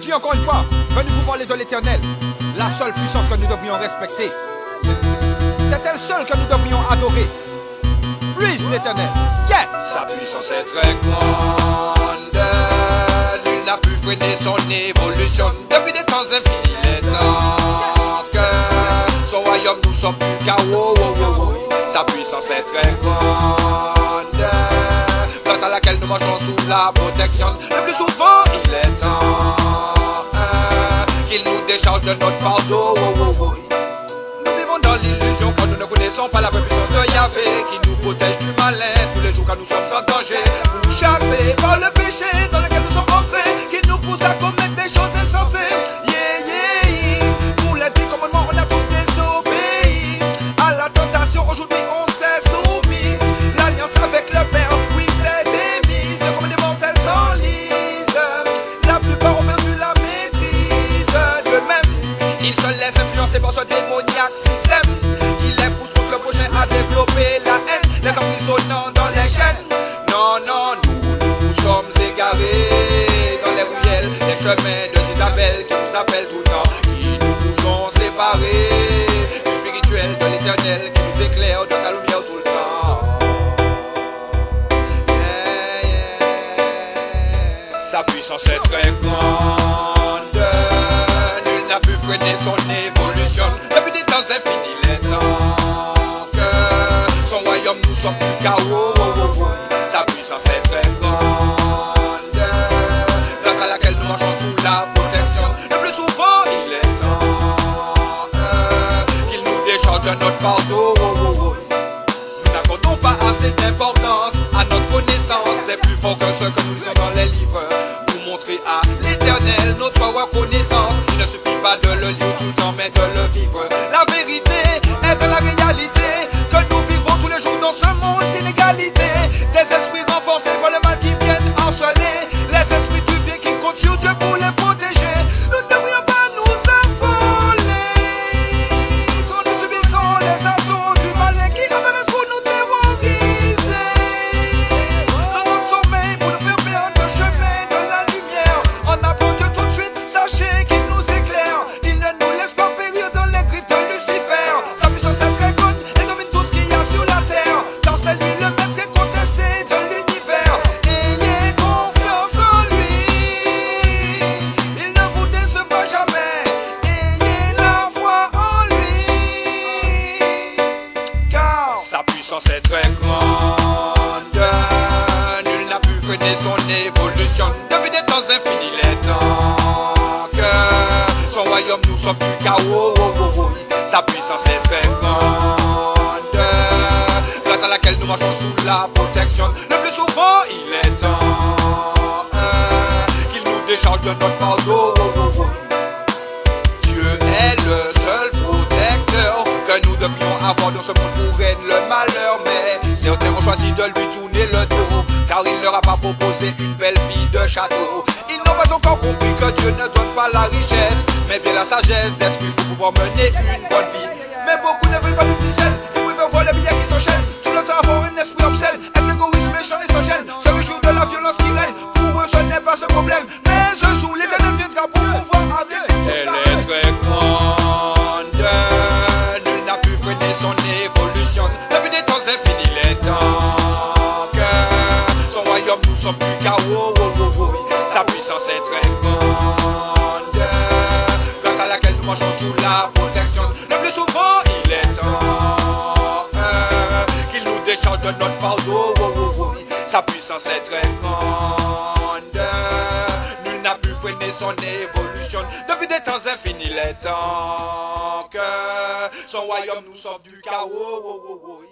dis encore une fois, venez vous parler de l'Éternel, la seule puissance que nous devrions respecter. C'est elle seule que nous devrions adorer. Praise l'Éternel. Yeah. Sa puissance est très grande, nul n'a pu freiner son évolution. Depuis des temps infinis, il est temps que son royaume nous soit plus chaos. Sa puissance est très grande, grâce à laquelle nous marchons sous la protection. Le plus souvent, il est temps qu'il nous décharge de notre fardeau. Nous vivons dans l'illusion quand nous ne connaissons pas la vraie puissance de Yahvé, qui nous protège du malin tous les jours quand nous sommes en danger, ou chassés par le péché dans lequel nous sommes ancrés, qui nous pousse à commettre des choses insensées. Pour les 10 commandements, on a tous désobéi à la tentation. Aujourd'hui, on s'est soumis. L'alliance avec le Père, oui, c'est démise. Comme des mortels s'enlisent, la plupart ont perdu la maîtrise d'eux-mêmes. Ils se laissent influencer par ce démoniaque système qui les pousse contre le prochain à développer la haine, les emprisonnant dans les chaînes. Non, nous sommes égarés dans les ruelles, les chemins de Isabelle qui nous appellent tout le temps, qui nous ont séparés du spirituel de l'Éternel, qui nous éclaire de sa lumière tout le temps. Sa puissance est très grande, nul n'a pu freiner son évolution. Depuis des temps infinis, il est temps que son royaume nous soit plus chaos. Sa puissance est très grande, grâce à laquelle nous marchons sous la protection. Le plus souvent, il est temps qu'il nous décharge de notre fardeau. Nous n'accordons pas assez d'importance à notre connaissance. C'est plus fort que ce que nous lisons dans les livres. Pour montrer à l'Éternel notre reconnaissance, il ne suffit pas de le lire tout le temps, mais de le vivre. La vérité est la réalité que nous vivons tous les jours dans ce monde d'inégalité. Des esprits renforcés par le mal qui viennent harceler les esprits du bien qui comptent sur Dieu pour les protéger. Nous ne devrions pas nous affoler quand nous subissons les assauts du malin qui apparaissent pour nous terroriser dans notre sommeil, pour nous faire perdre le chemin de la lumière. En appelant Dieu tout de suite, sachez qu'il nous éclaire. Il ne nous laisse pas périr dans les griffes de Lucifer. Sa puissance est très grande, elle domine tout ce qu'il y a sur la terre, car c'est lui le maître et contesté de l'univers. Ayez confiance en lui, il ne vous décevra jamais. Ayez la foi en lui, car sa puissance est très grande, nul n'a pu freiner son évolution. Depuis des temps infinis, il est temps que son royaume nous soit plus chaos. Sa puissance est très grande, grâce à laquelle nous marchons sous la protection. Le plus souvent, il est temps qu'il nous décharge de notre fardeau. Dieu est le seul protecteur que nous devrions avoir dans ce monde où règne le malheur. Mais certains ont choisi de lui tourner le dos, car il ne leur a pas proposé une belle vie de château. Ils n'ont pas encore compris que Dieu ne donne pas la richesse, mais bien la sagesse d'esprit pour pouvoir mener une bonne vie. Mais beaucoup ne veulent pas du ficelle, ils préfèrent voir les billets qui s'enchaînent. Tout le temps avoir un esprit obscène, être égoïste, méchant et sans gêne. Se réjouir de la violence qui règne, pour eux ce n'est pas ce problème. Mais un jour l'Éternel viendra pour pouvoir arrêter tout ça. Elle est très grande, nul n'a pu freiner son évolution. Depuis des temps infinis, il est temps que son royaume nous soit plus chaos. Sa puissance est très grande, grâce à laquelle nous marchons sous la protection. Le plus souvent, il est temps qu'il nous décharge de notre fardeau. Sa puissance est très grande, nul n'a pu freiner son évolution. Depuis des temps infinis, il est temps que son royaume nous sauve du chaos.